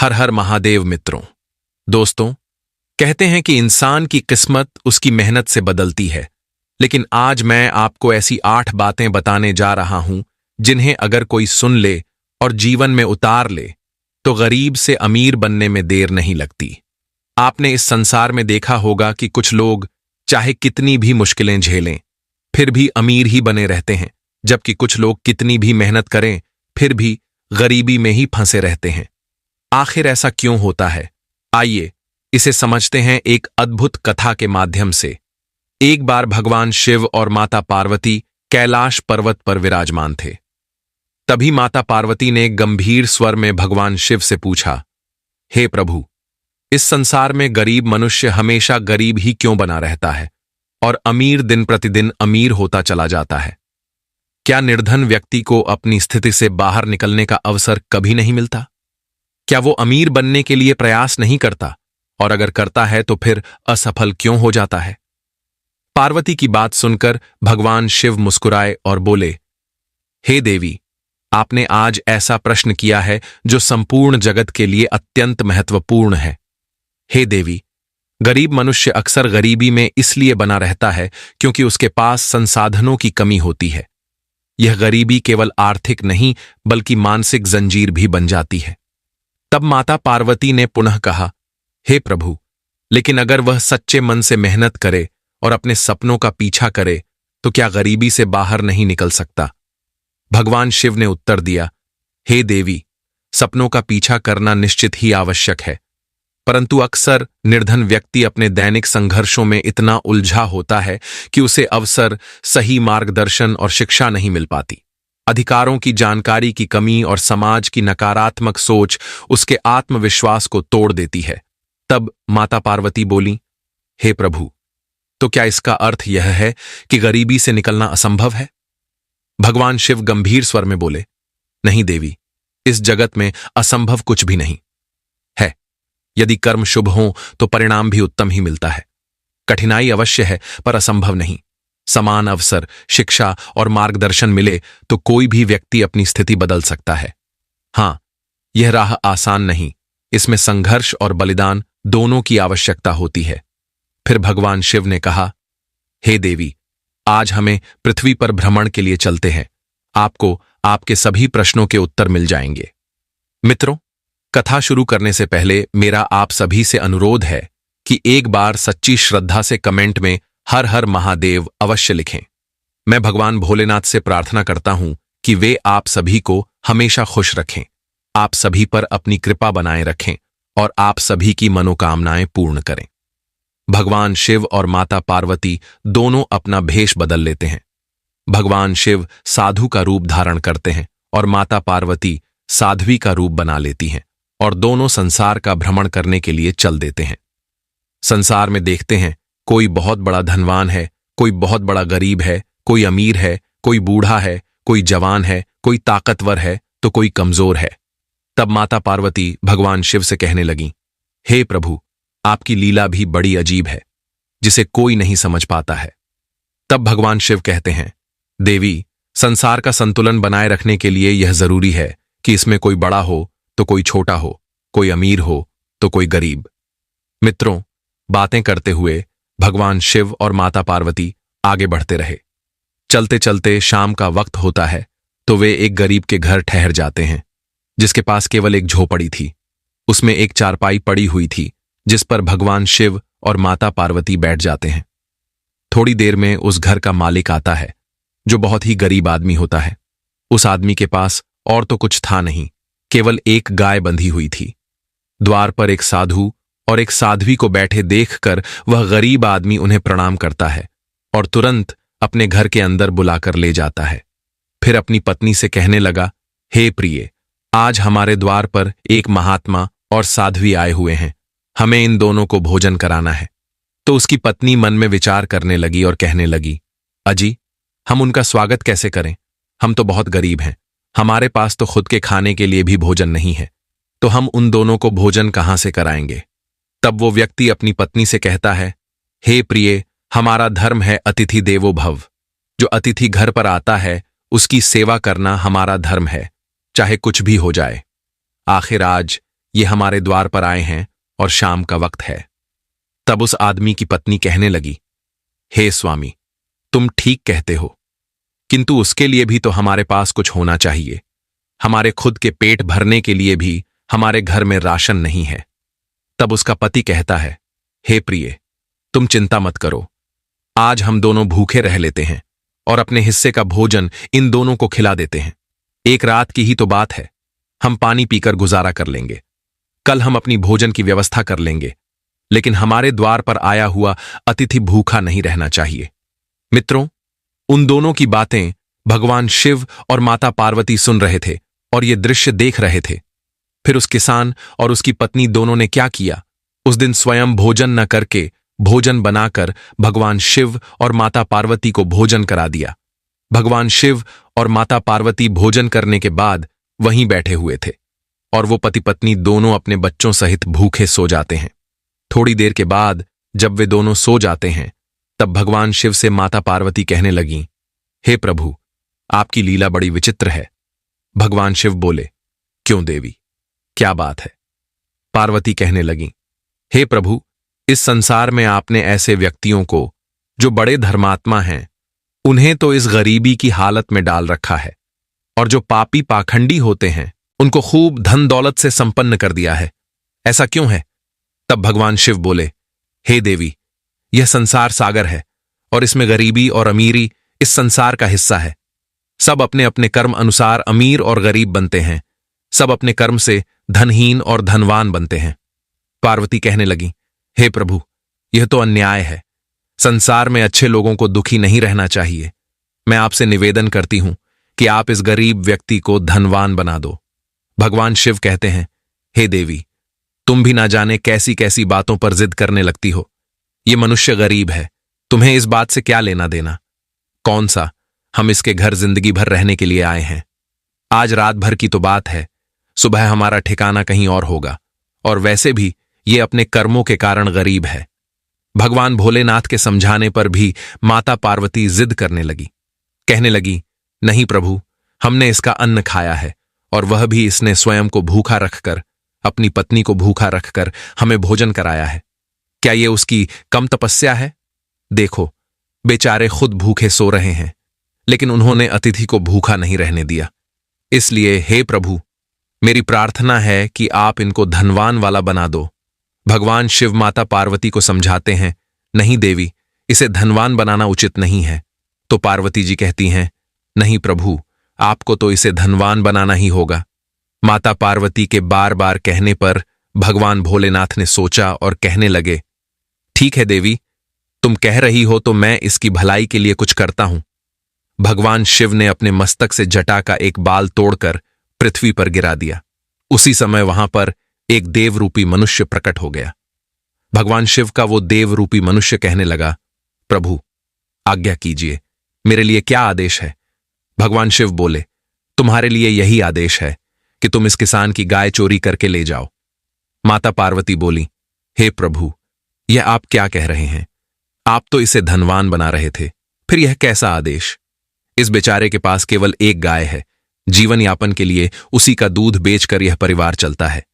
हर हर महादेव मित्रों। दोस्तों, कहते हैं कि इंसान की किस्मत उसकी मेहनत से बदलती है, लेकिन आज मैं आपको ऐसी 8 बातें बताने जा रहा हूं जिन्हें अगर कोई सुन ले और जीवन में उतार ले तो गरीब से अमीर बनने में देर नहीं लगती। आपने इस संसार में देखा होगा कि कुछ लोग चाहे कितनी भी मुश्किलें झेलें फिर भी अमीर ही बने रहते हैं, जबकि कुछ लोग कितनी भी मेहनत करें फिर भी गरीबी में ही फंसे रहते हैं। आखिर ऐसा क्यों होता है? आइए इसे समझते हैं एक अद्भुत कथा के माध्यम से। एक बार भगवान शिव और माता पार्वती कैलाश पर्वत पर विराजमान थे। तभी माता पार्वती ने गंभीर स्वर में भगवान शिव से पूछा, हे प्रभु, इस संसार में गरीब मनुष्य हमेशा गरीब ही क्यों बना रहता है और अमीर दिन प्रतिदिन अमीर होता चला जाता है? क्या निर्धन व्यक्ति को अपनी स्थिति से बाहर निकलने का अवसर कभी नहीं मिलता? क्या वो अमीर बनने के लिए प्रयास नहीं करता, और अगर करता है तो फिर असफल क्यों हो जाता है? पार्वती की बात सुनकर भगवान शिव मुस्कुराए और बोले, हे देवी, आपने आज ऐसा प्रश्न किया है जो संपूर्ण जगत के लिए अत्यंत महत्वपूर्ण है। हे देवी, गरीब मनुष्य अक्सर गरीबी में इसलिए बना रहता है क्योंकि उसके पास संसाधनों की कमी होती है। यह गरीबी केवल आर्थिक नहीं बल्कि मानसिक जंजीर भी बन जाती है। तब माता पार्वती ने पुनः कहा, हे प्रभु, लेकिन अगर वह सच्चे मन से मेहनत करे और अपने सपनों का पीछा करे तो क्या गरीबी से बाहर नहीं निकल सकता? भगवान शिव ने उत्तर दिया, हे देवी, सपनों का पीछा करना निश्चित ही आवश्यक है, परंतु अक्सर निर्धन व्यक्ति अपने दैनिक संघर्षों में इतना उलझा होता है कि उसे अवसर, सही मार्गदर्शन और शिक्षा नहीं मिल पाती। अधिकारों की जानकारी की कमी और समाज की नकारात्मक सोच उसके आत्मविश्वास को तोड़ देती है। तब माता पार्वती बोली, हे प्रभु, तो क्या इसका अर्थ यह है कि गरीबी से निकलना असंभव है? भगवान शिव गंभीर स्वर में बोले, नहीं देवी, इस जगत में असंभव कुछ भी नहीं है। यदि कर्म शुभ हों तो परिणाम भी उत्तम ही मिलता है। कठिनाई अवश्य है पर असंभव नहीं। समान अवसर, शिक्षा और मार्गदर्शन मिले तो कोई भी व्यक्ति अपनी स्थिति बदल सकता है। हां, यह राह आसान नहीं, इसमें संघर्ष और बलिदान दोनों की आवश्यकता होती है। फिर भगवान शिव ने कहा, हे देवी, आज हमें पृथ्वी पर भ्रमण के लिए चलते हैं। आपको आपके सभी प्रश्नों के उत्तर मिल जाएंगे। मित्रों, कथा शुरू करने से पहले मेरा आप सभी से अनुरोध है कि एक बार सच्ची श्रद्धा से कमेंट में हर हर महादेव अवश्य लिखें। मैं भगवान भोलेनाथ से प्रार्थना करता हूं कि वे आप सभी को हमेशा खुश रखें, आप सभी पर अपनी कृपा बनाए रखें और आप सभी की मनोकामनाएं पूर्ण करें। भगवान शिव और माता पार्वती दोनों अपना भेष बदल लेते हैं। भगवान शिव साधु का रूप धारण करते हैं और माता पार्वती साध्वी का रूप बना लेती हैं और दोनों संसार का भ्रमण करने के लिए चल देते हैं। संसार में देखते हैं, कोई बहुत बड़ा धनवान है, कोई बहुत बड़ा गरीब है, कोई अमीर है, कोई बूढ़ा है, कोई जवान है, कोई ताकतवर है तो कोई कमजोर है। तब माता पार्वती भगवान शिव से कहने लगीं, हे प्रभु, आपकी लीला भी बड़ी अजीब है, जिसे कोई नहीं समझ पाता है। तब भगवान शिव कहते हैं, देवी, संसार का संतुलन बनाए रखने के लिए यह जरूरी है कि इसमें कोई बड़ा हो तो कोई छोटा हो, कोई अमीर हो तो कोई गरीब। मित्रों, बातें करते हुए भगवान शिव और माता पार्वती आगे बढ़ते रहे। चलते चलते शाम का वक्त होता है तो वे एक गरीब के घर ठहर जाते हैं, जिसके पास केवल एक झोपड़ी थी। उसमें एक चारपाई पड़ी हुई थी जिस पर भगवान शिव और माता पार्वती बैठ जाते हैं। थोड़ी देर में उस घर का मालिक आता है, जो बहुत ही गरीब आदमी होता है। उस आदमी के पास और तो कुछ था नहीं, केवल एक गाय बंधी हुई थी। द्वार पर एक साधु और एक साध्वी को बैठे देखकर वह गरीब आदमी उन्हें प्रणाम करता है और तुरंत अपने घर के अंदर बुलाकर ले जाता है। फिर अपनी पत्नी से कहने लगा, हे प्रिय, आज हमारे द्वार पर एक महात्मा और साध्वी आए हुए हैं, हमें इन दोनों को भोजन कराना है। तो उसकी पत्नी मन में विचार करने लगी और कहने लगी, अजी, हम उनका स्वागत कैसे करें? हम तो बहुत गरीब हैं, हमारे पास तो खुद के खाने के लिए भी भोजन नहीं है, तो हम उन दोनों को भोजन कहां से कराएंगे? तब वो व्यक्ति अपनी पत्नी से कहता है, हे प्रिय, हमारा धर्म है अतिथि देवो भव। जो अतिथि घर पर आता है उसकी सेवा करना हमारा धर्म है, चाहे कुछ भी हो जाए। आखिर आज ये हमारे द्वार पर आए हैं और शाम का वक्त है। तब उस आदमी की पत्नी कहने लगी, हे स्वामी, तुम ठीक कहते हो, किंतु उसके लिए भी तो हमारे पास कुछ होना चाहिए। हमारे खुद के पेट भरने के लिए भी हमारे घर में राशन नहीं है। तब उसका पति कहता है, हे प्रिय, तुम चिंता मत करो, आज हम दोनों भूखे रह लेते हैं और अपने हिस्से का भोजन इन दोनों को खिला देते हैं। एक रात की ही तो बात है, हम पानी पीकर गुजारा कर लेंगे। कल हम अपनी भोजन की व्यवस्था कर लेंगे, लेकिन हमारे द्वार पर आया हुआ अतिथि भूखा नहीं रहना चाहिए। मित्रों, उन दोनों की बातें भगवान शिव और माता पार्वती सुन रहे थे और ये दृश्य देख रहे थे। फिर उस किसान और उसकी पत्नी दोनों ने क्या किया? उस दिन स्वयं भोजन न करके भोजन बनाकर भगवान शिव और माता पार्वती को भोजन करा दिया। भगवान शिव और माता पार्वती भोजन करने के बाद वहीं बैठे हुए थे और वो पति पत्नी दोनों अपने बच्चों सहित भूखे सो जाते हैं। थोड़ी देर के बाद जब वे दोनों सो जाते हैं, तब भगवान शिव से माता पार्वती कहने लगीं, हे प्रभु, आपकी लीला बड़ी विचित्र है। भगवान शिव बोले, क्यों देवी, क्या बात है? पार्वती कहने लगीं, हे प्रभु, इस संसार में आपने ऐसे व्यक्तियों को जो बड़े धर्मात्मा हैं, उन्हें तो इस गरीबी की हालत में डाल रखा है, और जो पापी पाखंडी होते हैं उनको खूब धन दौलत से संपन्न कर दिया है। ऐसा क्यों है? तब भगवान शिव बोले, हे देवी, यह संसार सागर है और इसमें गरीबी और अमीरी इस संसार का हिस्सा है। सब अपने अपने कर्म अनुसार अमीर और गरीब बनते हैं, सब अपने कर्म से धनहीन और धनवान बनते हैं। पार्वती कहने लगी, हे प्रभु, यह तो अन्याय है। संसार में अच्छे लोगों को दुखी नहीं रहना चाहिए। मैं आपसे निवेदन करती हूं कि आप इस गरीब व्यक्ति को धनवान बना दो। भगवान शिव कहते हैं, हे देवी, तुम भी ना जाने कैसी कैसी बातों पर जिद करने लगती हो। ये मनुष्य गरीब है, तुम्हें इस बात से क्या लेना देना? कौन सा हम इसके घर जिंदगी भर रहने के लिए आए हैं? आज रात भर की तो बात है, सुबह हमारा ठिकाना कहीं और होगा, और वैसे भी ये अपने कर्मों के कारण गरीब है। भगवान भोलेनाथ के समझाने पर भी माता पार्वती जिद करने लगी। कहने लगी, नहीं प्रभु, हमने इसका अन्न खाया है और वह भी इसने स्वयं को भूखा रखकर, अपनी पत्नी को भूखा रखकर हमें भोजन कराया है। क्या ये उसकी कम तपस्या है? देखो, बेचारे खुद भूखे सो रहे हैं, लेकिन उन्होंने अतिथि को भूखा नहीं रहने दिया। इसलिए हे प्रभु, मेरी प्रार्थना है कि आप इनको धनवान वाला बना दो। भगवान शिव माता पार्वती को समझाते हैं, नहीं देवी, इसे धनवान बनाना उचित नहीं है। तो पार्वती जी कहती हैं, नहीं प्रभु, आपको तो इसे धनवान बनाना ही होगा। माता पार्वती के बार बार कहने पर भगवान भोलेनाथ ने सोचा और कहने लगे, ठीक है देवी, तुम कह रही हो तो मैं इसकी भलाई के लिए कुछ करता हूं। भगवान शिव ने अपने मस्तक से जटा का एक बाल तोड़कर पृथ्वी पर गिरा दिया। उसी समय वहां पर एक देवरूपी मनुष्य प्रकट हो गया। भगवान शिव का वो देवरूपी मनुष्य कहने लगा, प्रभु, आज्ञा कीजिए, मेरे लिए क्या आदेश है? भगवान शिव बोले, तुम्हारे लिए यही आदेश है कि तुम इस किसान की गाय चोरी करके ले जाओ। माता पार्वती बोली, हे प्रभु, यह आप क्या कह रहे हैं? आप तो इसे धनवान बना रहे थे, फिर यह कैसा आदेश? इस बेचारे के पास केवल एक गाय है, जीवन यापन के लिए उसी का दूध बेचकर यह परिवार चलता है।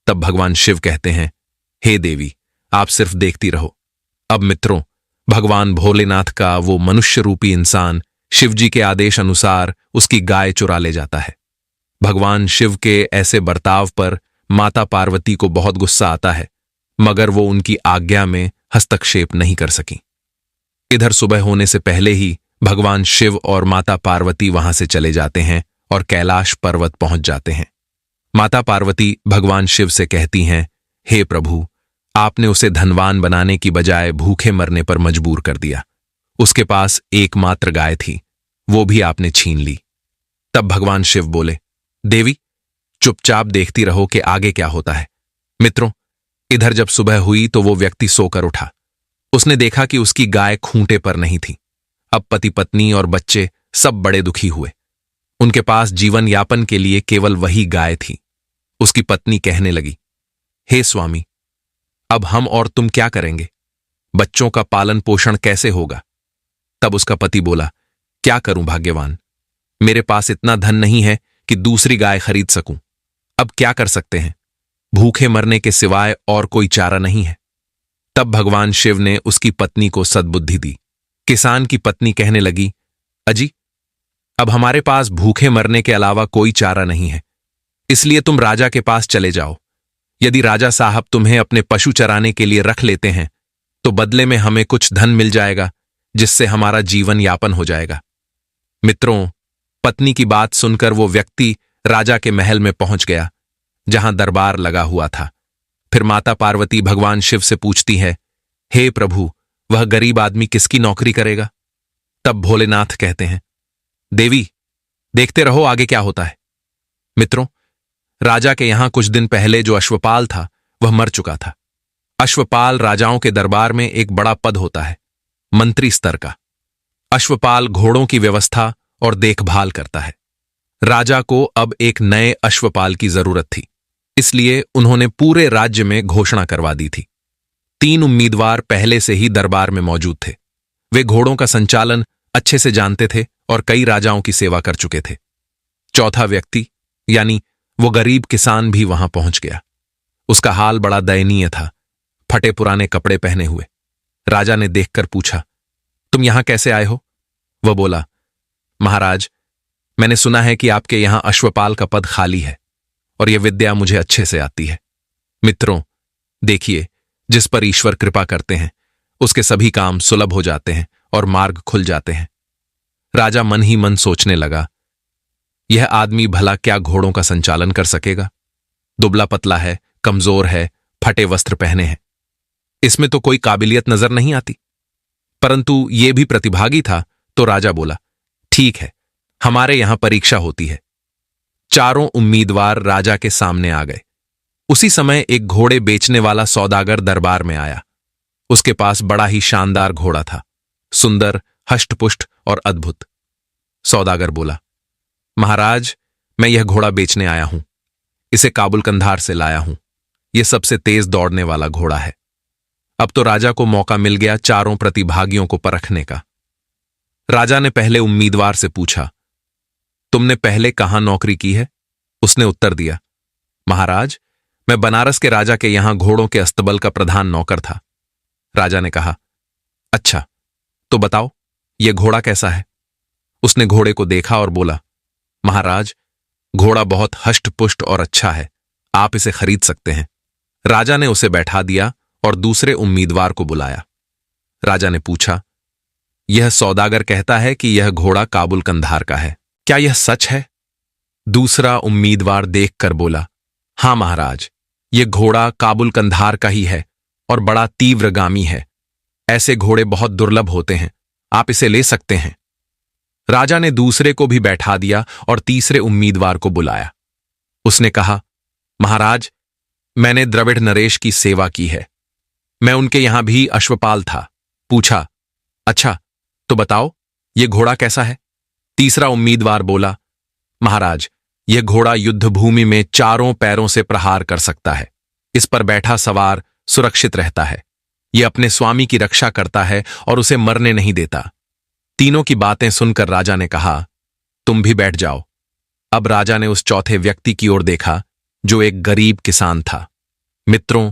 तब भगवान शिव कहते हैं, हे देवी, आप सिर्फ देखती रहो। अब मित्रों, भगवान भोलेनाथ का वो मनुष्य रूपी इंसान शिवजी के आदेश अनुसार उसकी गाय चुरा ले जाता है। भगवान शिव के ऐसे बर्ताव पर माता पार्वती को बहुत गुस्सा आता है, मगर वो उनकी आज्ञा में हस्तक्षेप नहीं कर सकी। इधर सुबह होने से पहले ही भगवान शिव और माता पार्वती वहां से चले जाते हैं और कैलाश पर्वत पहुंच जाते हैं। माता पार्वती भगवान शिव से कहती हैं, हे प्रभु, आपने उसे धनवान बनाने की बजाय भूखे मरने पर मजबूर कर दिया। उसके पास एकमात्र गाय थी, वो भी आपने छीन ली। तब भगवान शिव बोले, देवी, चुपचाप देखती रहो कि आगे क्या होता है। मित्रों, इधर जब सुबह हुई तो वो व्यक्ति सोकर उठा। उसने देखा कि उसकी गाय खूंटे पर नहीं थी। अब पति पत्नी और बच्चे सब बड़े दुखी हुए। उनके पास जीवन यापन के लिए केवल वही गाय थी। उसकी पत्नी कहने लगी, हे स्वामी, अब हम और तुम क्या करेंगे? बच्चों का पालन पोषण कैसे होगा? तब उसका पति बोला, क्या करूं भाग्यवान, मेरे पास इतना धन नहीं है कि दूसरी गाय खरीद सकूं। अब क्या कर सकते हैं? भूखे मरने के सिवाय और कोई चारा नहीं है। तब भगवान शिव ने उसकी पत्नी को सद्बुद्धि दी। किसान की पत्नी कहने लगी, अजी, अब हमारे पास भूखे मरने के अलावा कोई चारा नहीं है, इसलिए तुम राजा के पास चले जाओ। यदि राजा साहब तुम्हें अपने पशु चराने के लिए रख लेते हैं तो बदले में हमें कुछ धन मिल जाएगा, जिससे हमारा जीवन यापन हो जाएगा। मित्रों, पत्नी की बात सुनकर वो व्यक्ति राजा के महल में पहुंच गया, जहां दरबार लगा हुआ था। फिर माता पार्वती भगवान शिव से पूछती है, हे प्रभु, वह गरीब आदमी किसकी नौकरी करेगा? तब भोलेनाथ कहते हैं, देवी, देखते रहो आगे क्या होता है। मित्रों, राजा के यहां कुछ दिन पहले जो अश्वपाल था वह मर चुका था। अश्वपाल राजाओं के दरबार में एक बड़ा पद होता है, मंत्री स्तर का। अश्वपाल घोड़ों की व्यवस्था और देखभाल करता है। राजा को अब एक नए अश्वपाल की जरूरत थी, इसलिए उन्होंने पूरे राज्य में घोषणा करवा दी थी। 3 उम्मीदवार पहले से ही दरबार में मौजूद थे। वे घोड़ों का संचालन अच्छे से जानते थे और कई राजाओं की सेवा कर चुके थे। चौथा व्यक्ति, यानी वो गरीब किसान भी वहां पहुंच गया। उसका हाल बड़ा दयनीय था, फटे पुराने कपड़े पहने हुए। राजा ने देखकर पूछा, तुम यहां कैसे आए हो? वह बोला, महाराज, मैंने सुना है कि आपके यहां अश्वपाल का पद खाली है और यह विद्या मुझे अच्छे से आती है। मित्रों, देखिए, जिस पर ईश्वर कृपा करते हैं उसके सभी काम सुलभ हो जाते हैं और मार्ग खुल जाते हैं। राजा मन ही मन सोचने लगा, यह आदमी भला क्या घोड़ों का संचालन कर सकेगा? दुबला पतला है, कमजोर है, फटे वस्त्र पहने हैं। इसमें तो कोई काबिलियत नजर नहीं आती। परंतु यह भी प्रतिभागी था, तो राजा बोला, ठीक है, हमारे यहां परीक्षा होती है। चारों उम्मीदवार राजा के सामने आ गए। उसी समय एक घोड़े बेचने वाला सौदागर दरबार में आया। उसके पास बड़ा ही शानदार घोड़ा था, सुंदर, हष्टपुष्ट और अद्भुत। सौदागर बोला, महाराज, मैं यह घोड़ा बेचने आया हूं। इसे काबुल कंधार से लाया हूं। यह सबसे तेज दौड़ने वाला घोड़ा है। अब तो राजा को मौका मिल गया चारों प्रतिभागियों को परखने का। राजा ने पहले उम्मीदवार से पूछा, तुमने पहले कहां नौकरी की है? उसने उत्तर दिया, महाराज, मैं बनारस के राजा के यहां घोड़ों के अस्तबल का प्रधान नौकर था। राजा ने कहा, अच्छा, तो बताओ यह घोड़ा कैसा है? उसने घोड़े को देखा और बोला, महाराज, घोड़ा बहुत हष्टपुष्ट और अच्छा है, आप इसे खरीद सकते हैं। राजा ने उसे बैठा दिया और दूसरे उम्मीदवार को बुलाया। राजा ने पूछा, यह सौदागर कहता है कि यह घोड़ा काबुल कंधार का है, क्या यह सच है? दूसरा उम्मीदवार देखकर बोला, हां महाराज, यह घोड़ा काबुल कंधार का ही है और बड़ा तीव्रगामी है। ऐसे घोड़े बहुत दुर्लभ होते हैं, आप इसे ले सकते हैं। राजा ने दूसरे को भी बैठा दिया और तीसरे उम्मीदवार को बुलाया। उसने कहा, महाराज, मैंने द्रविड़ नरेश की सेवा की है। मैं उनके यहां भी अश्वपाल था। पूछा, अच्छा, तो बताओ यह घोड़ा कैसा है? तीसरा उम्मीदवार बोला, महाराज, यह घोड़ा युद्ध भूमि में चारों पैरों से प्रहार कर सकता है। इस पर बैठा सवार सुरक्षित रहता है। यह अपने स्वामी की रक्षा करता है और उसे मरने नहीं देता। तीनों की बातें सुनकर राजा ने कहा, तुम भी बैठ जाओ। अब राजा ने उस चौथे व्यक्ति की ओर देखा जो एक गरीब किसान था। मित्रों,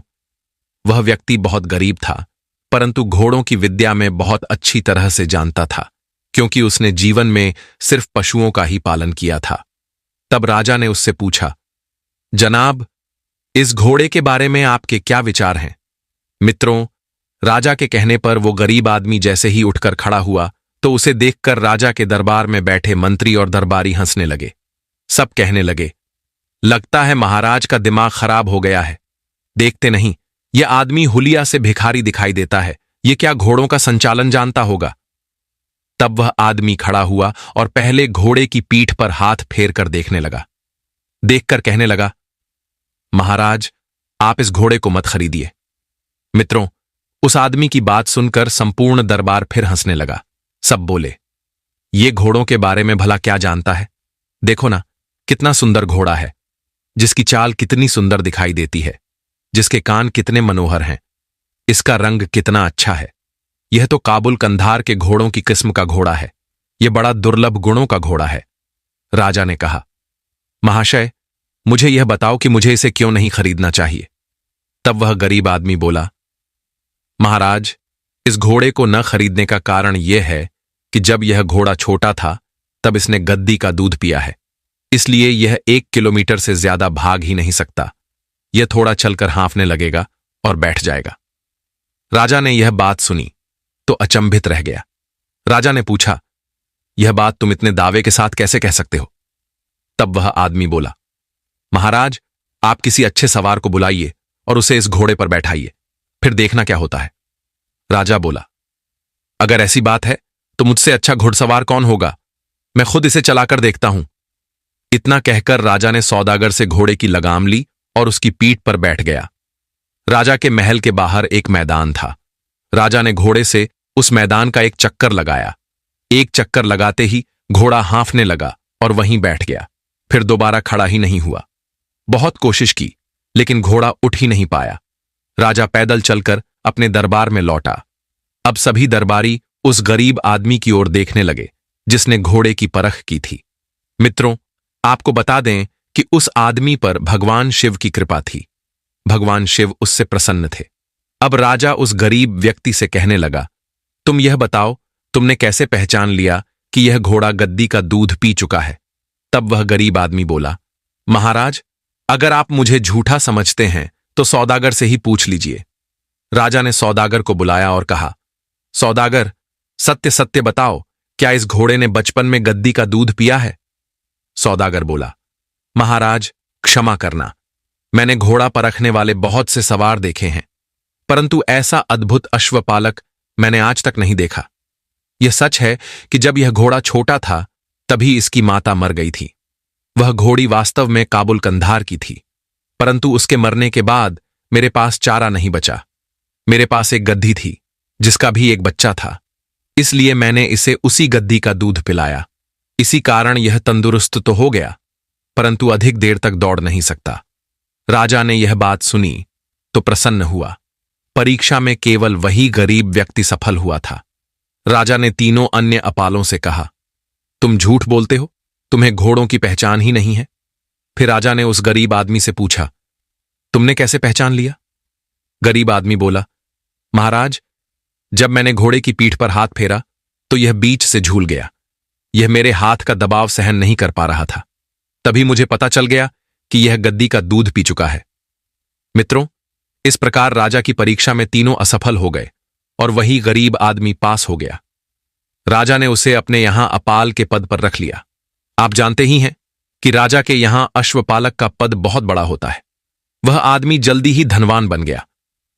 वह व्यक्ति बहुत गरीब था, परंतु घोड़ों की विद्या में बहुत अच्छी तरह से जानता था, क्योंकि उसने जीवन में सिर्फ पशुओं का ही पालन किया था। तब राजा ने उससे पूछा, जनाब, इस घोड़े के बारे में आपके क्या विचार हैं? मित्रों, राजा के कहने पर वो गरीब आदमी जैसे ही उठकर खड़ा हुआ तो उसे देखकर राजा के दरबार में बैठे मंत्री और दरबारी हंसने लगे। सब कहने लगे, लगता है महाराज का दिमाग खराब हो गया है। देखते नहीं, यह आदमी हुलिया से भिखारी दिखाई देता है। यह क्या घोड़ों का संचालन जानता होगा? तब वह आदमी खड़ा हुआ और पहले घोड़े की पीठ पर हाथ फेर कर देखने लगा। देखकर कहने लगा, महाराज, आप इस घोड़े को मत खरीदिए। मित्रों, उस आदमी की बात सुनकर संपूर्ण दरबार फिर हंसने लगा। सब बोले, ये घोड़ों के बारे में भला क्या जानता है? देखो ना, कितना सुंदर घोड़ा है, जिसकी चाल कितनी सुंदर दिखाई देती है, जिसके कान कितने मनोहर हैं, इसका रंग कितना अच्छा है। यह तो काबुल कंधार के घोड़ों की किस्म का घोड़ा है। यह बड़ा दुर्लभ गुणों का घोड़ा है। राजा ने कहा, महाशय, मुझे यह बताओ कि मुझे इसे क्यों नहीं खरीदना चाहिए। तब वह गरीब आदमी बोला, महाराज, इस घोड़े को न खरीदने का कारण यह है कि जब यह घोड़ा छोटा था तब इसने गद्दी का दूध पिया है, इसलिए यह 1 किलोमीटर से ज्यादा भाग ही नहीं सकता। यह थोड़ा चलकर हाँफने लगेगा और बैठ जाएगा। राजा ने यह बात सुनी तो अचंभित रह गया। राजा ने पूछा, यह बात तुम इतने दावे के साथ कैसे कह सकते हो? तब वह आदमी बोला, महाराज, आप किसी अच्छे सवार को बुलाइए और उसे इस घोड़े पर बैठाइए, फिर देखना क्या होता है। राजा बोला, अगर ऐसी बात है तो मुझसे अच्छा घुड़सवार कौन होगा? मैं खुद इसे चलाकर देखता हूं। इतना कहकर राजा ने सौदागर से घोड़े की लगाम ली और उसकी पीठ पर बैठ गया। राजा के महल के बाहर एक मैदान था। राजा ने घोड़े से उस मैदान का एक चक्कर लगाया। एक चक्कर लगाते ही घोड़ा हाँफने लगा और वहीं बैठ गया, फिर दोबारा खड़ा ही नहीं हुआ। बहुत कोशिश की लेकिन घोड़ा उठ ही नहीं पाया। राजा पैदल चलकर अपने दरबार में लौटा। अब सभी दरबारी उस गरीब आदमी की ओर देखने लगे जिसने घोड़े की परख की थी। मित्रों, आपको बता दें कि उस आदमी पर भगवान शिव की कृपा थी। भगवान शिव उससे प्रसन्न थे। अब राजा उस गरीब व्यक्ति से कहने लगा, तुम यह बताओ, तुमने कैसे पहचान लिया कि यह घोड़ा गद्दी का दूध पी चुका है? तब वह गरीब आदमी बोला, महाराज, अगर आप मुझे झूठा समझते हैं तो सौदागर से ही पूछ लीजिए। राजा ने सौदागर को बुलाया और कहा, सौदागर, सत्य सत्य बताओ, क्या इस घोड़े ने बचपन में गद्दी का दूध पिया है? सौदागर बोला, महाराज, क्षमा करना, मैंने घोड़ा परखने वाले बहुत से सवार देखे हैं, परंतु ऐसा अद्भुत अश्वपालक मैंने आज तक नहीं देखा। यह सच है कि जब यह घोड़ा छोटा था तभी इसकी माता मर गई थी। वह घोड़ी वास्तव में काबुल कंधार की थी, परंतु उसके मरने के बाद मेरे पास चारा नहीं बचा। मेरे पास एक गद्दी थी जिसका भी एक बच्चा था, इसलिए मैंने इसे उसी गद्दी का दूध पिलाया। इसी कारण यह तंदुरुस्त तो हो गया, परंतु अधिक देर तक दौड़ नहीं सकता। राजा ने यह बात सुनी तो प्रसन्न हुआ। परीक्षा में केवल वही गरीब व्यक्ति सफल हुआ था। राजा ने तीनों अन्य अपालों से कहा, तुम झूठ बोलते हो, तुम्हें घोड़ों की पहचान ही नहीं है। फिर राजा ने उस गरीब आदमी से पूछा, तुमने कैसे पहचान लिया? गरीब आदमी बोला, महाराज, जब मैंने घोड़े की पीठ पर हाथ फेरा तो यह बीच से झूल गया। यह मेरे हाथ का दबाव सहन नहीं कर पा रहा था। तभी मुझे पता चल गया कि यह गद्दी का दूध पी चुका है। मित्रों, इस प्रकार राजा की परीक्षा में तीनों असफल हो गए और वही गरीब आदमी पास हो गया। राजा ने उसे अपने यहां अपाल के पद पर रख लिया। आप जानते ही हैं कि राजा के यहां अश्वपालक का पद बहुत बड़ा होता है। वह आदमी जल्दी ही धनवान बन गया।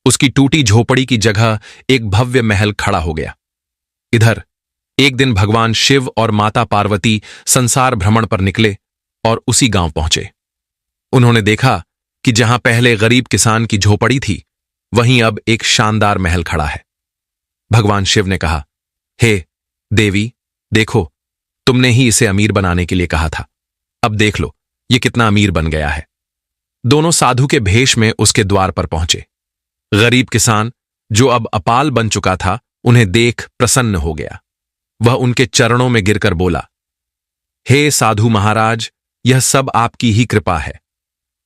उसकी टूटी झोपड़ी की जगह एक भव्य महल खड़ा हो गया। इधर एक दिन भगवान शिव और माता पार्वती संसार भ्रमण पर निकले और उसी गांव पहुंचे। उन्होंने देखा कि जहां पहले गरीब किसान की झोपड़ी थी, वहीं अब एक शानदार महल खड़ा है। भगवान शिव ने कहा, हे देवी, देखो, तुमने ही इसे अमीर बनाने के लिए कहा था। अब देख लो, ये कितना अमीर बन गया है। दोनों साधु के भेष में उसके द्वार पर पहुंचे। गरीब किसान, जो अब अपाल बन चुका था, उन्हें देख प्रसन्न हो गया। वह उनके चरणों में गिरकर बोला, हे साधु महाराज, यह सब आपकी ही कृपा है।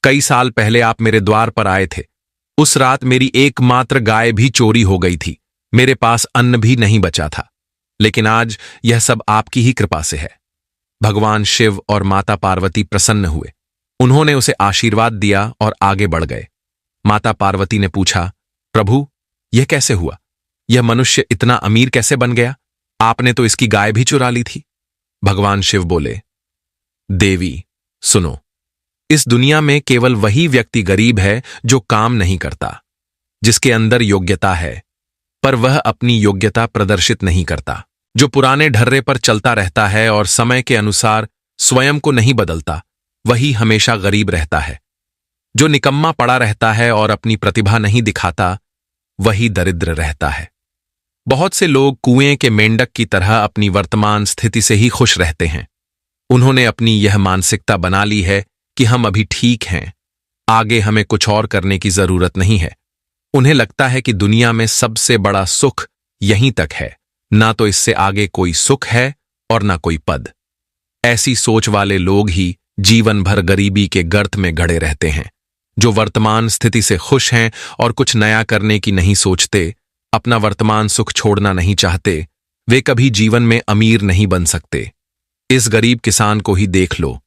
कई साल पहले आप मेरे द्वार पर आए थे। उस रात मेरी एकमात्र गाय भी चोरी हो गई थी। मेरे पास अन्न भी नहीं बचा था, लेकिन आज यह सब आपकी ही कृपा से है। भगवान शिव और माता पार्वती प्रसन्न हुए। उन्होंने उसे आशीर्वाद दिया और आगे बढ़ गए। माता पार्वती ने पूछा, प्रभु, यह कैसे हुआ? यह मनुष्य इतना अमीर कैसे बन गया? आपने तो इसकी गाय भी चुरा ली थी। भगवान शिव बोले, देवी सुनो, इस दुनिया में केवल वही व्यक्ति गरीब है जो काम नहीं करता, जिसके अंदर योग्यता है पर वह अपनी योग्यता प्रदर्शित नहीं करता, जो पुराने ढर्रे पर चलता रहता है और समय के अनुसार स्वयं को नहीं बदलता, वही हमेशा गरीब रहता है। जो निकम्मा पड़ा रहता है और अपनी प्रतिभा नहीं दिखाता, वही दरिद्र रहता है। बहुत से लोग कुएं के मेंढक की तरह अपनी वर्तमान स्थिति से ही खुश रहते हैं। उन्होंने अपनी यह मानसिकता बना ली है कि हम अभी ठीक हैं, आगे हमें कुछ और करने की जरूरत नहीं है। उन्हें लगता है कि दुनिया में सबसे बड़ा सुख यहीं तक है, ना तो इससे आगे कोई सुख है और ना कोई पद। ऐसी सोच वाले लोग ही जीवन भर गरीबी के गर्त में गड़े रहते हैं, जो वर्तमान स्थिति से खुश हैं और कुछ नया करने की नहीं सोचते, अपना वर्तमान सुख छोड़ना नहीं चाहते, वे कभी जीवन में अमीर नहीं बन सकते। इस गरीब किसान को ही देख लो।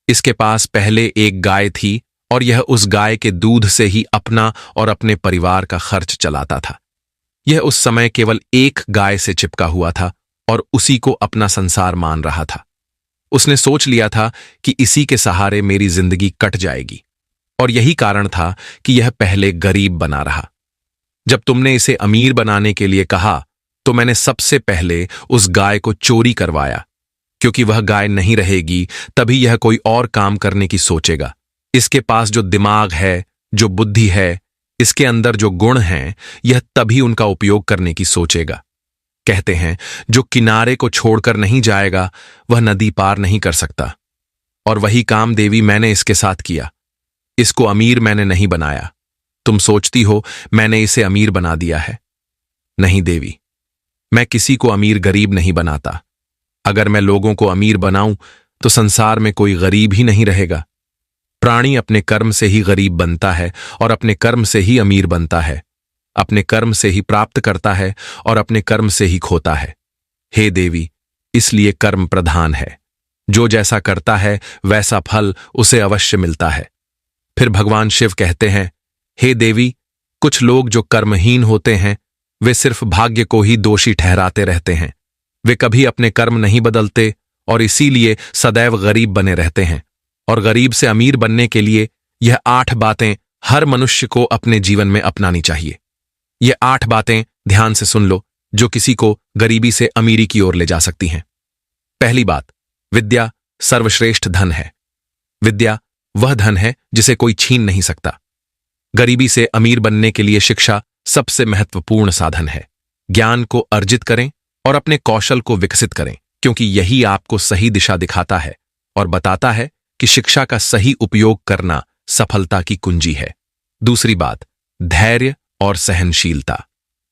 इसके पास पहले एक गाय थी और यह उस गाय के दूध से ही अपना और अपने परिवार का खर्च चलाता था। यह उस समय केवल एक गाय से चिपका हुआ था और उसी को अपना संसार मान रहा था। उसने सोच लिया था कि इसी के सहारे मेरी जिंदगी कट जाएगी, और यही कारण था कि यह पहले गरीब बना रहा। जब तुमने इसे अमीर बनाने के लिए कहा तो मैंने सबसे पहले उस गाय को चोरी करवाया, क्योंकि वह गाय नहीं रहेगी तभी यह कोई और काम करने की सोचेगा। इसके पास जो दिमाग है, जो बुद्धि है, इसके अंदर जो गुण हैं, यह तभी उनका उपयोग करने की सोचेगा। कहते हैं जो किनारे को छोड़कर नहीं जाएगा वह नदी पार नहीं कर सकता, और वही काम देवी मैंने इसके साथ किया। इसको अमीर मैंने नहीं बनाया। तुम सोचती हो मैंने इसे अमीर बना दिया है। नहीं देवी, मैं किसी को अमीर गरीब नहीं बनाता। अगर मैं लोगों को अमीर बनाऊं तो संसार में कोई गरीब ही नहीं रहेगा। प्राणी अपने कर्म से ही गरीब बनता है और अपने कर्म से ही अमीर बनता है। अपने कर्म से ही प्राप्त करता है और अपने कर्म से ही खोता है। हे देवी, इसलिए कर्म प्रधान है। जो जैसा करता है वैसा फल उसे अवश्य मिलता है। फिर भगवान शिव कहते हैं, हे देवी, कुछ लोग जो कर्महीन होते हैं वे सिर्फ भाग्य को ही दोषी ठहराते रहते हैं। वे कभी अपने कर्म नहीं बदलते और इसीलिए सदैव गरीब बने रहते हैं। और गरीब से अमीर बनने के लिए यह 8 बातें हर मनुष्य को अपने जीवन में अपनानी चाहिए। ये 8 बातें ध्यान से सुन लो, जो किसी को गरीबी से अमीरी की ओर ले जा सकती हैं। पहली बात, विद्या सर्वश्रेष्ठ धन है। विद्या वह धन है जिसे कोई छीन नहीं सकता। गरीबी से अमीर बनने के लिए शिक्षा सबसे महत्वपूर्ण साधन है। ज्ञान को अर्जित करें और अपने कौशल को विकसित करें, क्योंकि यही आपको सही दिशा दिखाता है और बताता है कि शिक्षा का सही उपयोग करना सफलता की कुंजी है। दूसरी बात, धैर्य और सहनशीलता।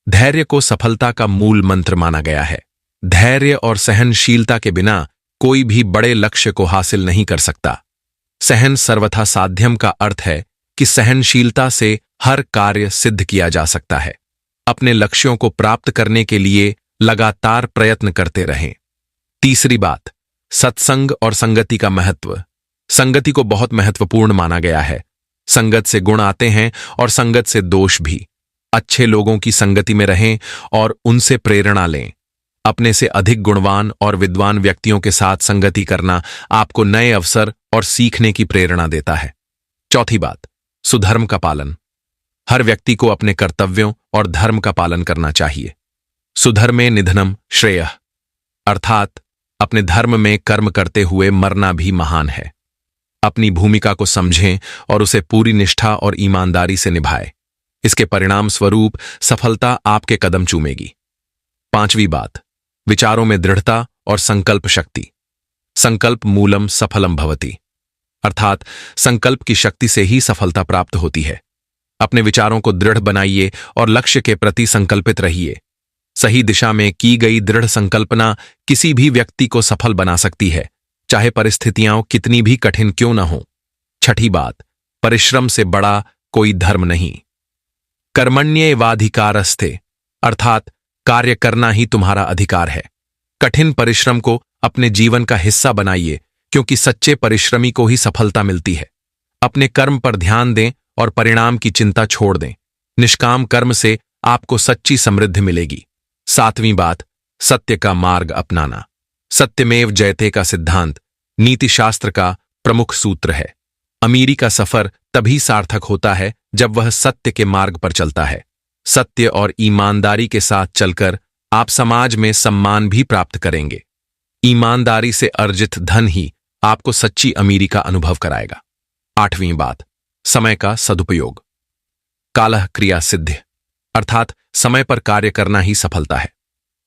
धैर्य को सफलता का मूल मंत्र माना गया है। धैर्य और सहनशीलता के बिना कोई भी बड़े लक्ष्य को हासिल नहीं कर सकता। सहन सर्वथा साध्यम का अर्थ है कि सहनशीलता से हर कार्य सिद्ध किया जा सकता है। अपने लक्ष्यों को प्राप्त करने के लिए लगातार प्रयत्न करते रहें। तीसरी बात, सत्संग और संगति का महत्व। संगति को बहुत महत्वपूर्ण माना गया है। संगत से गुण आते हैं और संगत से दोष भी। अच्छे लोगों की संगति में रहें और उनसे प्रेरणा लें। अपने से अधिक गुणवान और विद्वान व्यक्तियों के साथ संगति करना आपको नए अवसर और सीखने की प्रेरणा देता है। चौथी बात, सुधर्म का पालन। हर व्यक्ति को अपने कर्तव्यों और धर्म का पालन करना चाहिए। सुधर्मे निधनम श्रेयः, अर्थात अपने धर्म में कर्म करते हुए मरना भी महान है। अपनी भूमिका को समझें और उसे पूरी निष्ठा और ईमानदारी से निभाएं। इसके परिणाम स्वरूप सफलता आपके कदम चूमेगी। पांचवी बात, विचारों में दृढ़ता और संकल्प शक्ति। संकल्प मूलम सफलम भवति, अर्थात संकल्प की शक्ति से ही सफलता प्राप्त होती है। अपने विचारों को दृढ़ बनाइए और लक्ष्य के प्रति संकल्पित रहिए। सही दिशा में की गई दृढ़ संकल्पना किसी भी व्यक्ति को सफल बना सकती है, चाहे परिस्थितियां कितनी भी कठिन क्यों न हो। छठी बात, परिश्रम से बड़ा कोई धर्म नहीं। कर्मण्येवाधिकारस्ते, अर्थात कार्य करना ही तुम्हारा अधिकार है। कठिन परिश्रम को अपने जीवन का हिस्सा बनाइए, क्योंकि सच्चे परिश्रमी को ही सफलता मिलती है। अपने कर्म पर ध्यान दें और परिणाम की चिंता छोड़ दें। निष्काम कर्म से आपको सच्ची समृद्धि मिलेगी। सातवीं बात, सत्य का मार्ग अपनाना। सत्यमेव जयते का सिद्धांत नीति शास्त्र का प्रमुख सूत्र है। अमीरी का सफर तभी सार्थक होता है जब वह सत्य के मार्ग पर चलता है। सत्य और ईमानदारी के साथ चलकर आप समाज में सम्मान भी प्राप्त करेंगे। ईमानदारी से अर्जित धन ही आपको सच्ची अमीरी का अनुभव कराएगा। आठवीं बात, समय का सदुपयोग। कालः क्रिया सिद्ध, अर्थात समय पर कार्य करना ही सफलता है।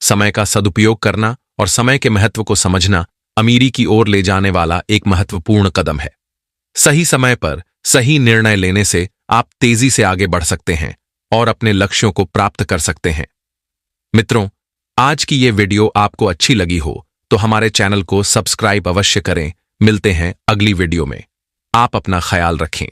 समय का सदुपयोग करना और समय के महत्व को समझना अमीरी की ओर ले जाने वाला एक महत्वपूर्ण कदम है। सही समय पर सही निर्णय लेने से आप तेजी से आगे बढ़ सकते हैं और अपने लक्ष्यों को प्राप्त कर सकते हैं। मित्रों, आज की ये वीडियो आपको अच्छी लगी हो तो हमारे चैनल को सब्सक्राइब अवश्य करें, मिलते हैं अगली वीडियो में। आप अपना ख्याल रखें।